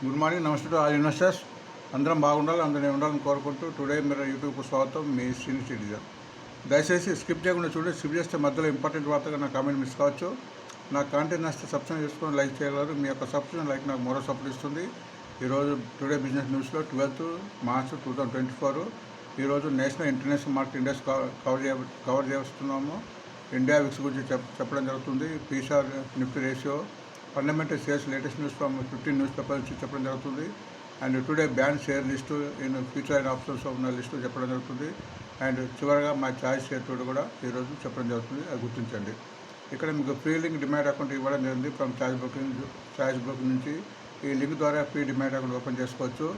Good morning, నమస్తే to all investors. అందరం బాగుండాలి, అందరం ఉండాలని కోరుకుంటూ టుడే మీరు యూట్యూబ్కు స్వాగతం. మీ సీనియర్ సిటిజన్. దయచేసి స్కిప్ చేయకుండా చూడండి. స్కిప్ చేస్తే మధ్యలో ఇంపార్టెంట్ వార్తగా నా కామెంట్ మిస్ కావచ్చు. నా కాంటెంట్ నచ్చితే సబ్స్క్రైబ్ చేసుకొని లైక్ చేయగలరు. మీ యొక్క సబ్స్క్రిప్షన్ లైక్ నాకు మరో సపోర్ట్ ఇస్తుంది. ఈరోజు టుడే బిజినెస్ న్యూస్లో 12 మార్చ్ 2024 ఈరోజు national international market index cover చేస్తున్నాము. ఇండియా విక్స్ గురించి చెప్పడం జరుగుతుంది. PCR Nifty ratio, fundamental shares latest news from 15 news paper నుంచి చెప్పడం జరుగుతుంది. And today ban share list in future and options ఉన్న లిస్టు చెప్పడం జరుగుతుంది. అండ్ చివరిగా మా ఛాయిస్ షేర్ తోడు కూడా ఈరోజు చెప్పడం జరుగుతుంది. అది గుర్తించండి. ఇక్కడ మీకు ఫ్రీ లింక్ డిమాట్ అకౌంట్ ఇవ్వడం జరిగింది ఫ్రమ్ ఛాయిస్ బ్రోకింగ్ నుంచి. ఈ లింక్ ద్వారా ఫ్రీ డిమాట్ అకౌంట్ ఓపెన్ చేసుకోవచ్చు.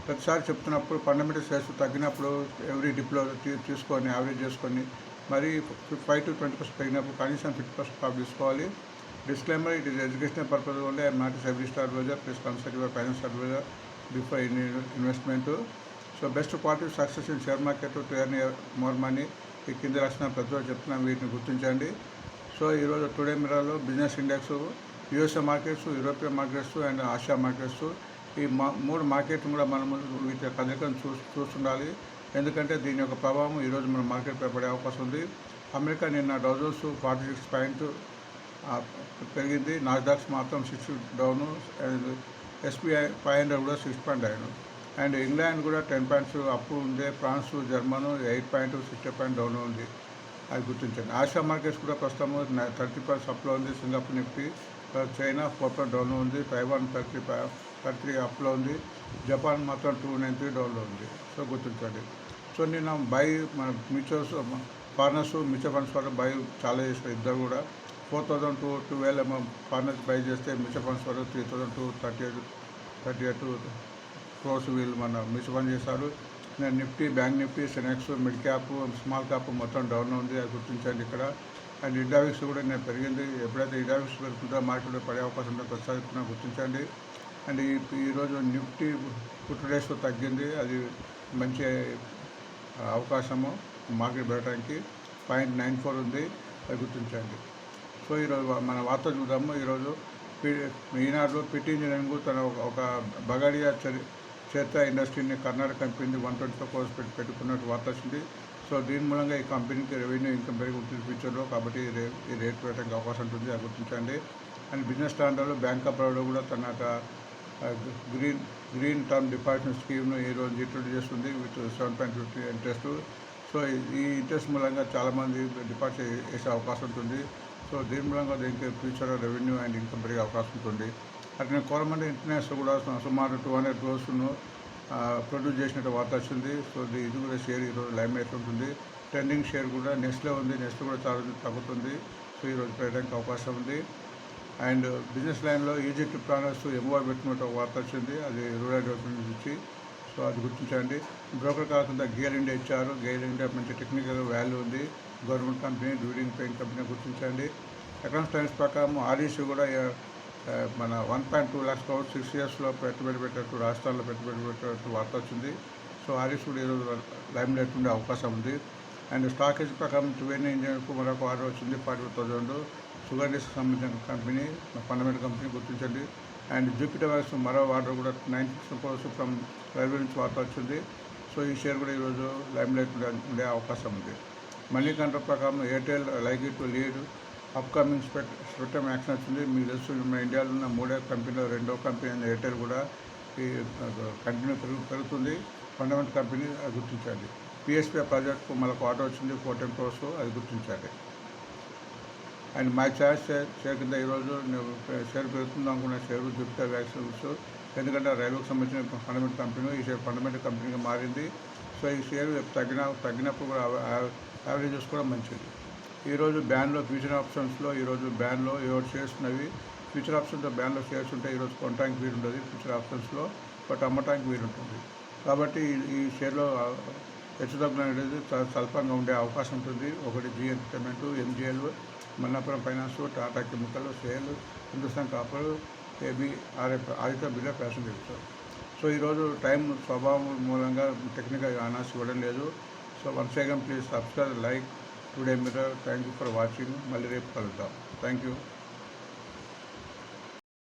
ప్రతిసారి చెప్తున్నప్పుడు ఫండమెంటల్ షేర్స్ తగ్గినప్పుడు ఎవ్రీ డిప్లో తీసుకొని యావరేజ్ చేసుకొని మరి 5 to 20% పెరిగినప్పుడు కనీసం 50% ప్రాఫిట్ తీసుకోవాలి. Disclaimer: it is educational purpose only. I am not a service advisor. Please consult your finance advisor before any investment. So best quality success in share market to earn more money. ఈ కింద రాసిన ప్రతి ఒక్కరు చెప్తున్నాం, వీటిని గుర్తించండి. So ఈరోజు today మిర్రర్లో business index, USA markets, European markets and Asia markets, ఈ మూడు మార్కెట్ కూడా మనము వీటి కదలికను చూస్తుండాలి. ఎందుకంటే దీని యొక్క ప్రభావం ఈరోజు మన మార్కెట్పై పడే అవకాశం ఉంది. అమెరికా నిన్న డౌ జోన్స్ 46 పాయింట్ పెరిగింది. నాస్డాక్స్ మాత్రం 6 డౌను. అండ్ ఎస్పీఐ 500 కూడా 6 పాయింట్ డౌన్. అండ్ ఇంగ్లాండ్ కూడా 10 పాయింట్స్ అప్ ఉంది. France, German 8 point 60 point down ఉంది. అది గుర్తించండి. ఆసియా మార్కెట్స్ కూడా ప్రస్తుతం 30% అప్లో ఉంది. సింగపూర్ నిఫ్టీ, చైనా 4% డౌన్లో ఉంది. తైవాన్ 33 అప్లో ఉంది. జపాన్ మాత్రం 293 డౌన్లో ఉంది. సో గుర్తించండి. సో నిన్న బై మన మ్యూచువల్స్ ఫారినర్స్ మ్యూచువల్ ఫండ్స్ వాళ్ళు బై చాలా చేశారు. ఇద్దరు కూడా 4,000 to 12 ఫారినర్స్ బై చేస్తే మ్యూచువల్ ఫండ్స్ వాళ్ళు 3,000 to 38 క్రోర్స్ వీళ్ళు మన మ్యూచువల్ ఫండ్ చేశారు. నేను Nifty, bank Nifty, Sensex, mid cap, small cap మొత్తం డౌన్ ఉంది. అది గుర్తించండి ఇక్కడ. అండ్ ఇండియా విక్స్ కూడా నేను పెరిగింది. ఎప్పుడైతే ఇండియా విక్స్ పెరుగుతుందో మార్కెట్లో పడే అవకాశం ఉందో ప్రతిసారి గుర్తించండి. అండ్ ఈరోజు నిఫ్టీ రేషియో తగ్గింది. అది మంచి అవకాశము మార్కెట్ పెరగడానికి. 0.94 ఉంది. అది గుర్తించండి. సో ఈరోజు మన వార్త చూద్దాము. ఈరోజు ఈనాడులో పిటి ఇంజనీరింగ్ తన ఒక బగాడియా చేత ఇండస్ట్రీని కర్ణాటక కంపెనీ 125 crores పెట్టుకున్నట్టు వార్త వచ్చింది. సో దీని మూలంగా ఈ కంపెనీకి రెవెన్యూ ఇన్కమ్ పెరిగి ఉంటుంది ఫ్యూచర్లో. కాబట్టి ఈ రేట్ పెట్టడానికి అవకాశం ఉంటుంది. అది గుర్తించండి. అండ్ బిజినెస్ స్టాండర్డ్లో బ్యాంక్ ఆఫ్ బరోడా కూడా తన గ్రీన్ టర్మ్ డిపాజిట్ స్కీమ్ను ఈరోజు ఇంట్రొడ్యూస్ చేస్తుంది విత్ 7.50 ఇంట్రెస్ట్. సో ఈ ఇంట్రెస్ట్ మూలంగా చాలామంది డిపాజిట్ చేసే అవకాశం ఉంటుంది. సో దీని మూలంగా దీనికి ఫ్యూచర్ రెవెన్యూ అండ్ ఇన్కమ్ పెరిగే అవకాశం ఉంటుంది. అట్లనే కోరమండ ఇంటర్నేషనల్ కూడా సుమారు 200 crores ప్రొడ్యూస్ చేసినట్టు వార్త వచ్చింది. సో ఇది కూడా షేర్ ఈరోజు లైమ్ లైట్ ఉంటుంది. ట్రెండింగ్ షేర్ కూడా నెక్స్ట్లో ఉంది. నెక్స్ట్ కూడా చాలా తగ్గుతుంది. సో ఈరోజు పెరగడానికి అవకాశం ఉంది. అండ్ బిజినెస్ లైన్లో ఈజిప్ట్ ప్లానర్స్ ఎంఓ పెట్టుకున్నట్టు వార్త వచ్చింది. అది రూరల్ డెవలప్మెంట్ నుంచి. సో అది గుర్తించండి. బ్రోకర్ కాకుండా గేల్ ఇండియా ఇచ్చారు. గేల్ ఇండియా మంచి టెక్నికల్ వాల్యూ ఉంది. Government company, during paying company గుర్తించండి. ఎకనామిక్ టైమ్స్ ప్రకారం ఆర్ఈసీ కూడా మన 1.2 lakhs crores 6 yearsలో పెట్టుబడి పెట్టేట్టు, రాష్ట్రాల్లో పెట్టుబడి పెట్టేట్టు వార్త వచ్చింది. సో ఆర్ఈసీ కూడా ఈరోజు లైమ్ లైట్ ఉండే అవకాశం ఉంది. అండ్ స్టాకేజ్ ప్రకారం 2N ఇంజనీర్కు మరొక ఆర్డర్ వచ్చింది 40,000. షుగర్ డేస్కి సంబంధించిన కంపెనీ, ఫండమెంటల్ కంపెనీ గుర్తించండి. అండ్ జూపిటర్ వర్క్స్ మరో ఆర్డర్ కూడా 96 crores ఫ్రమ్ రైల్వే నుంచి వార్త వచ్చింది. సో ఈ షేర్ కూడా ఈరోజు లైమ్ లైట్ ఉండే అవకాశం ఉంది. మనీ కంట్రోల్ ప్రకారం Airtel like it lead upcoming spectrum action వచ్చింది. మీకు తెలుసు మన ఇండియాలో ఉన్న 3వ కంపెనీలో 2వ కంపెనీ అయిన ఎయిర్టెల్ కూడా ఈ కంటిన్యూ పెరుగుతుంది. ఫండమెంటల్ కంపెనీ అది గుర్తించండి. పిఎస్పీ ప్రాజెక్ట్కు మనకు ఆర్డర్ వచ్చింది 14 crores. అది గుర్తించాలి. అండ్ మై ఛాయిస్ షేర్ కింద ఈరోజు షేర్ పెరుగుతుంది అనుకున్న షేరు జూపిటర్ వ్యాక్సిన్స్. ఎందుకంటే రైల్వేకి సంబంధించిన ఫండమెంటల్ కంపెనీ ఈ షేర్ ఫండమెంటల్ కంపెనీగా మారింది. సో ఈ షేర్ తగ్గినప్పుడు కూడా యావరేజ్ చేసుకోవడం మంచిది. ఈరోజు బ్యాన్లో ఫ్యూచర్ ఆప్షన్స్లో ఈరోజు బ్యాన్లో 7 షేర్స్ ఉన్నవి. ఫ్యూచర్ ఆప్షన్స్లో బ్యాన్లో షేర్స్ ఉంటే ఈరోజు కొనడానికి వీలు ఉంటుంది ఫ్యూచర్ ఆప్షన్స్లో, బట్ అమ్మటానికి వీలు ఉంటుంది. కాబట్టి ఈ షేర్లో హెచ్చుతగ్గులు అనేది చాలా స్వల్పంగా ఉండే అవకాశం ఉంటుంది. ఒకటి Zee entertainment, MGL, Manappuram finance, Tata chemical, SAIL, Hindustan copper, AB, Aditya Birla passengers. So ఈరోజు టైం స్వభావం మూలంగా టెక్నికల్ అనాల్సి ఇవ్వడం లేదు. సో once again please subscribe, like today mirror. Thank you for watching. మళ్ళీ రేపు కలుద్దాం. Thank you.